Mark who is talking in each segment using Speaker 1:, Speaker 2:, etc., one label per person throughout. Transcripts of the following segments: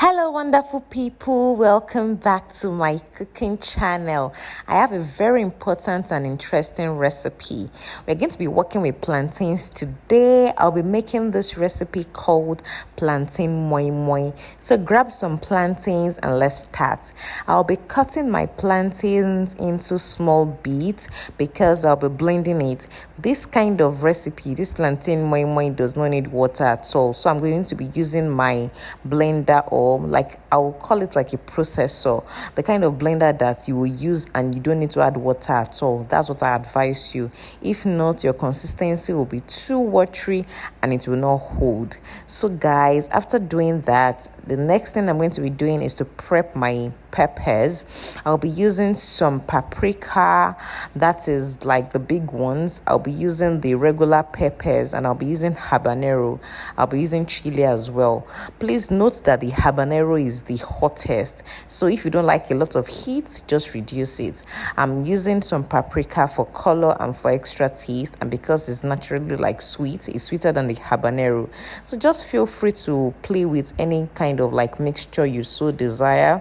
Speaker 1: Hello, wonderful people. Welcome back to my cooking channel. I have a very important and interesting recipe. We're going to be working with plantains today. I'll be making this recipe called plantain moimoi. So grab some plantains and let's start. I'll be cutting my plantains into small bits because I'll be blending it. This kind of recipe, this plantain moimoi, does not need water at all. So I'm going to be using my blender, or like I'll call it like a processor, the kind of blender that you will use and you don't need to add water at all. That's what I advise you. If not, your consistency will be too watery and it will not hold. So guys, after doing that, the next thing I'm going to be doing is to prep my peppers. I'll be using some paprika, that is like the big ones. I'll be using the regular peppers, and I'll be using habanero. I'll be using chili as well. Please note that the habanero is the hottest, so if you don't like a lot of heat, just reduce it. I'm using some paprika for color and for extra taste, and because it's naturally like sweet, it's sweeter than the habanero. So just feel free to play with any kind of like mixture you so desire.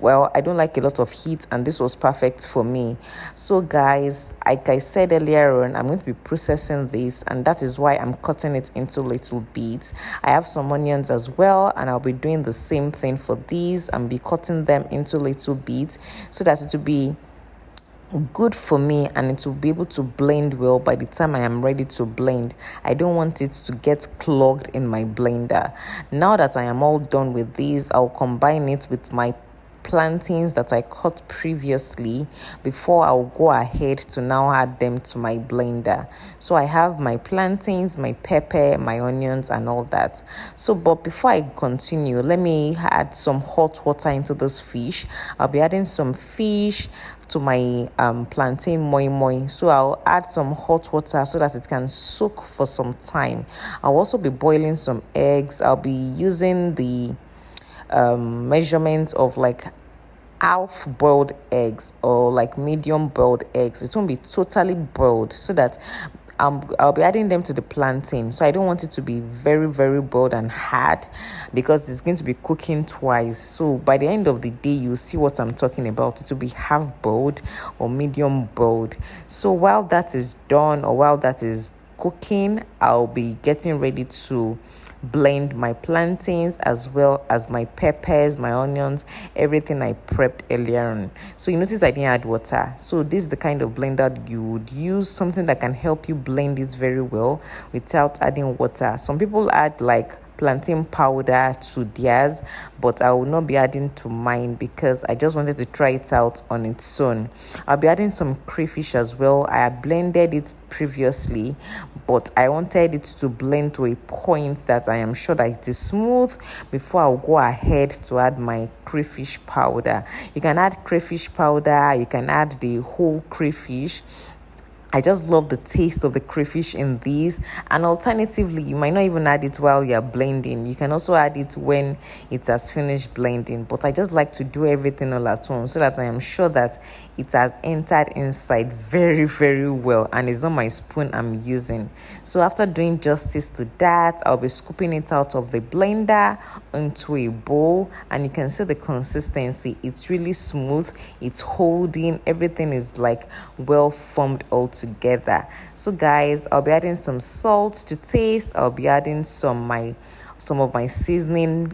Speaker 1: Well, I don't like a lot of heat, and this was perfect for me. So guys, like I said earlier on, I'm going to be processing this, and that is why I'm cutting it into little bits. I have some onions as well, and I'll be doing the same thing for these and be cutting them into little bits so that it will be good for me and it will be able to blend well by the time I am ready to blend. I don't want it to get clogged in my blender. Now that I am all done with these, I'll combine it with my plantains that I cut previously before I'll go ahead to now add them to my blender. So I have my plantains, my pepper, my onions and all that. So but before I continue, let me add some hot water into this fish. I'll be adding some fish to my plantain moimoi. So I'll add some hot water so that it can soak for some time. I'll also be boiling some eggs. I'll be using the measurement of like half boiled eggs or like medium boiled eggs. It won't be totally boiled, so that I'll be adding them to the plantain. So I don't want it to be very boiled and hard because it's going to be cooking twice. So by the end of the day, you'll see what I'm talking about. It will be half boiled or medium boiled. So while that is done, or while that is cooking, I'll be getting ready to blend my plantains as well as my peppers, my onions, everything I prepped earlier on. So you notice I didn't add water. So this is the kind of blender you would use, something that can help you blend it very well without adding water. Some people add like plantain powder to theirs, but I will not be adding to mine because I just wanted to try it out on its own. I'll be adding some crayfish as well. I had blended it previously, but I wanted it to blend to a point that I am sure that it is smooth before I'll go ahead to add my crayfish powder. You can add crayfish powder, you can add the whole crayfish. I just love the taste of the crayfish in these. And alternatively, you might not even add it while you're blending. You can also add it when it has finished blending. But I just like to do everything all at once so that I am sure that it has entered inside very well, and it's not my spoon I'm using. So after doing justice to that, I'll be scooping it out of the blender into a bowl, and you can see the consistency. It's really smooth, it's holding, everything is like well formed all together. So guys, I'll be adding some salt to taste. I'll be adding some of my seasoning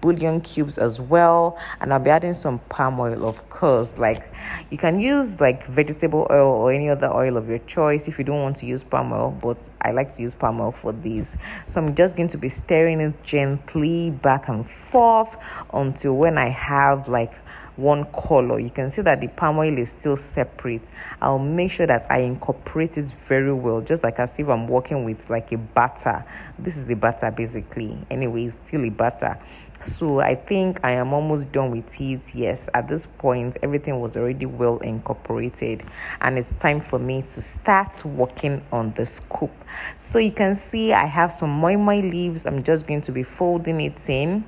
Speaker 1: bouillon cubes as well, and I'll be adding some palm oil, of course. Like you can use like vegetable oil or any other oil of your choice if you don't want to use palm oil, but I like to use palm oil for these. So I'm just going to be stirring it gently back and forth until when I have like one color. You can see that the palm oil is still separate. I'll make sure that I incorporate it very well, just like as if I'm working with like a batter. This is a batter basically. Anyways, still a batter. So I think I am almost done with it. Yes, at this point everything was already well incorporated, and it's time for me to start working on the scoop. So you can see I have some moi leaves. I'm just going to be folding it in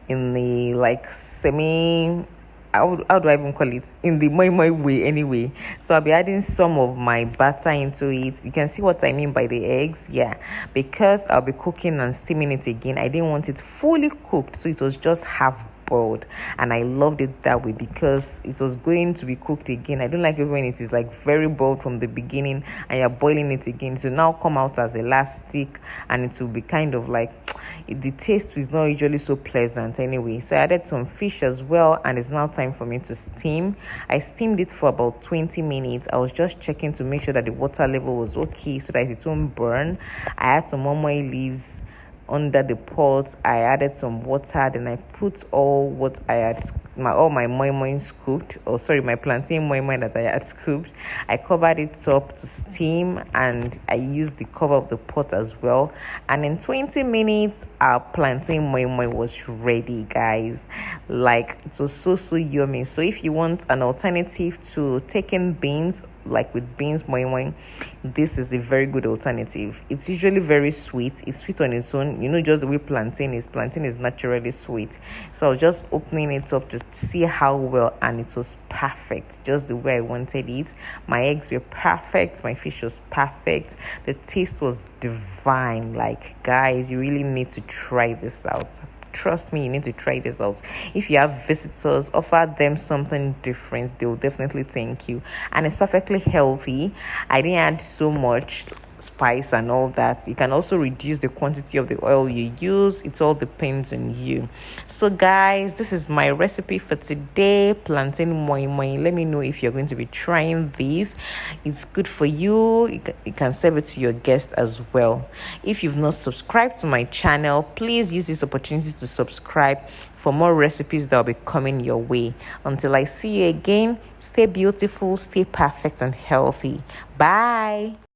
Speaker 1: the like semi how do I even call it, in the moi moi way anyway. So I'll be adding some of my butter into it. You can see what I mean by the eggs. Yeah, because I'll be cooking and steaming it again. I didn't want it fully cooked, so it was just half boiled, and I loved it that way because it was going to be cooked again. I don't like it when it is like very boiled from the beginning and you're boiling it again, so now come out as elastic, and it will be kind of like, the taste is not usually so pleasant anyway. So I added some fish as well, and it's now time for me to steam. I steamed it for about 20 minutes. I was just checking to make sure that the water level was okay so that it won't burn. I had some moimoi leaves under the pot. I added some water, then I put all what I had, all my moi moi scooped, or sorry, my plantain moi moi that I had scooped. I covered it up to steam, and I used the cover of the pot as well. And in 20 minutes, our plantain moi moi was ready, guys. Like, it was so yummy. So if you want an alternative to taking beans, like with beans moi moi, this is a very good alternative. It's usually very sweet. It's sweet on its own, just the way plantain is naturally sweet. So I was just opening it up to see how well, and it was perfect, just the way I wanted it. My eggs were perfect, my fish was perfect, the taste was divine. Like, guys, you really need to try this out. Trust me, you need to try this out. If you have visitors, offer them something different. They will definitely thank you. And it's perfectly healthy. I didn't add so much spice and all that. You can also reduce the quantity of the oil you use. It all depends on you. So guys, this is my recipe for today, plantain moi moi. Let me know if you're going to be trying this. It's good for you. You can serve it to your guests as well. If you've not subscribed to my channel, please use this opportunity to subscribe for more recipes that will be coming your way. Until I see you again, stay beautiful, stay perfect and healthy. Bye.